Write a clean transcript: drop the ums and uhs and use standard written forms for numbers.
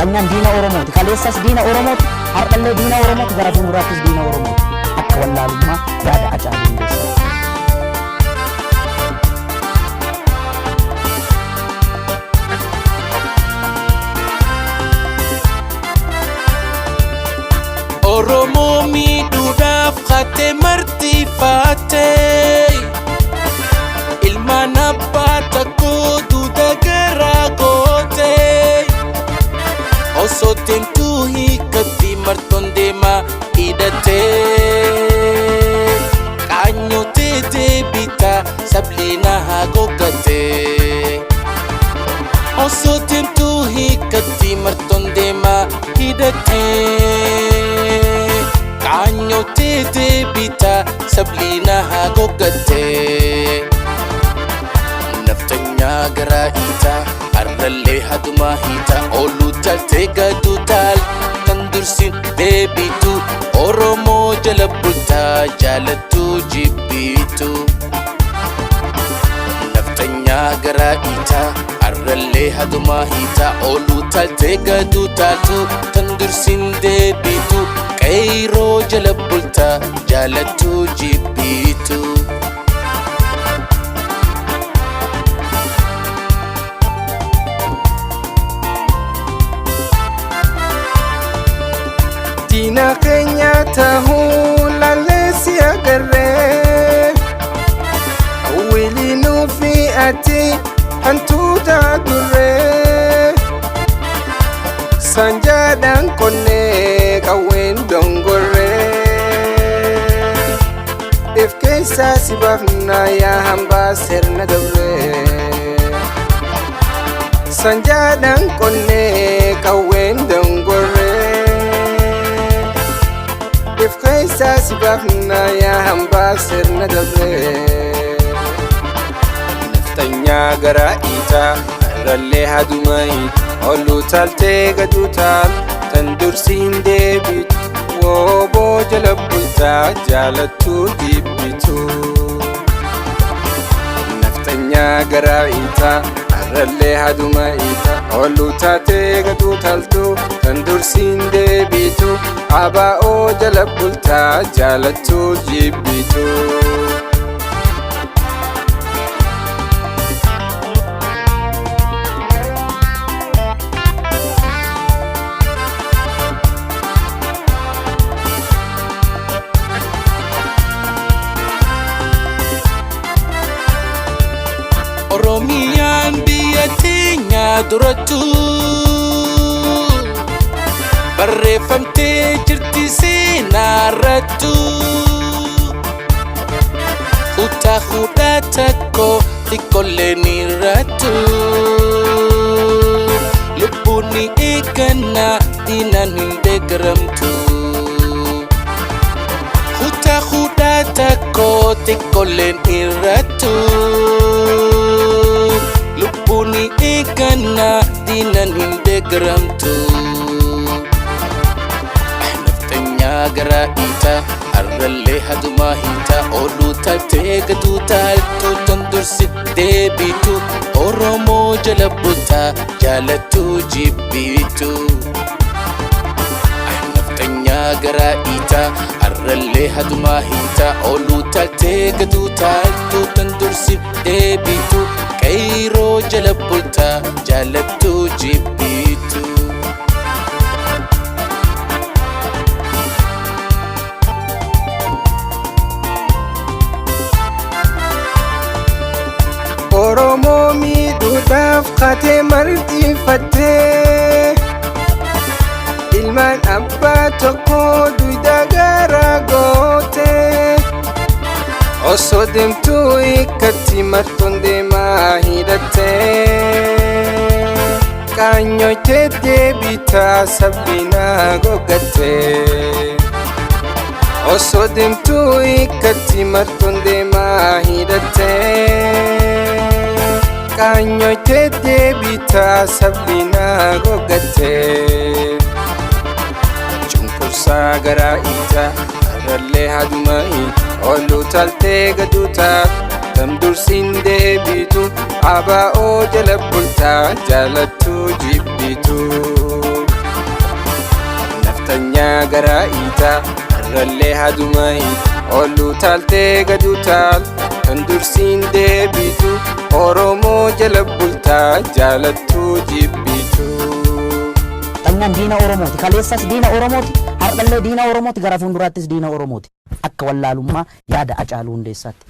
naftanyan diina Oromooti. Kaleessas diina Oromooti. Har'allee diina Oromooti. Gara fuulduraattis diina Oromooti. Akka wallaalummaa yaada Hacaaluu Hundeessaa. Oromo miidhuudhaaf kate martifaate ilmaan abbaa takkoo duuda garaa goote osoo deemtuu hiikatti martoon deemaa hidhatte qaanyotee deebitaa sabliina haa goggate osoo deemtuu hiikatti martoon deemaa hidhatte qaanyotee deebitaa sabliina haa goggate naftanyaa garaa hiitaa har'allee hadumaa hiitaa ooluu taaltee gaduu taal kan dursin deebitu Oromoo jala bultaa jaalattuu jibbitu naftanyaa garaa hiitaa har'allee hadumaa hiitaa ooluu taaltee gaduu taaltu kan dursin deebitu qeyroo jala bultaa jaalattuu jibbitu. Diina keenya tahuu laalessi agarree wilinuu fi ati hantuuta durree sanjaadhaan qonnee qawween dongorree if keessaa si baafnaa yaa hambaa sirna dabree sanjaadhaan qonnee qawween dongorree if keessaa si baafnaa yaa hambaa sirna dabree naftanyaa garaa hiitaa har'allee hadumaa hiitaa ooluu taaltee gaduu taal tan dursiin deebitu wooboo jala bultaa jaalattuu jibbitu naftanyaa garaa hiitaa har'allee hadumaa hiitaa ooluu taatee gaduu taaltu tan dursiin deebitu abaa'oo jala bultaa jaalattuu jibbitu. Oromiyaan biyya teenya durattu barreeffamtee jirti seenaarrattu kutaa hudhaa takko xiqqolleen irrattu lubbuun ni eeggannaa diinaan hin deeggaramtu kutaa hudhaa takko xiqqolleen irrattu lubbuun ni eeggannaa diinaan hin deeggaramtu naftanyaa garaa hiitaa har'allee hadumaa hiitaa ooluu taaltee gaduu taaltu tan dursi deebitu Oromoo jala bultaa jaalattuu jibbitu naftanyaa garaa hiitaa har'allee hadumaa hiitaa ooluu taaltee gaduu taaltu tan dursi deebitu qeyroo jala bultaa jaalattuu jibbitu. Oromoo miidhuudhaaf kate martifattee ilmaan abbaa tokkoo duuda garaa goote osoo deemtuu hiikkatti martoon deemaa hidhattee qaanyotee deebitaa sabliina goggattee osoo deemtuu hiikkatti martoon deemaa hidhattee qaanyotee deebitaa sabliina goggattee cunqursaa garaa hiitaa har'allee hadumaa hiitaa ooluu taaltee gaduu taal tan dursiin deebitu abaa'oo jala bultaa jaalattuu jibbitu. tanyaa garaa iitaa har'allee hadumayi olluu taaltee gaduu taal kan dursiin deebitu Oromoo jala bultaa jaalattuu jibbitu. Tanyan diina Oromooti kaleessas diina Oromooti har'allee diina Oromooti gara fuulduraattis diina Oromooti akka wallaalummaa yaada Hacaaluu Hundeessaatti.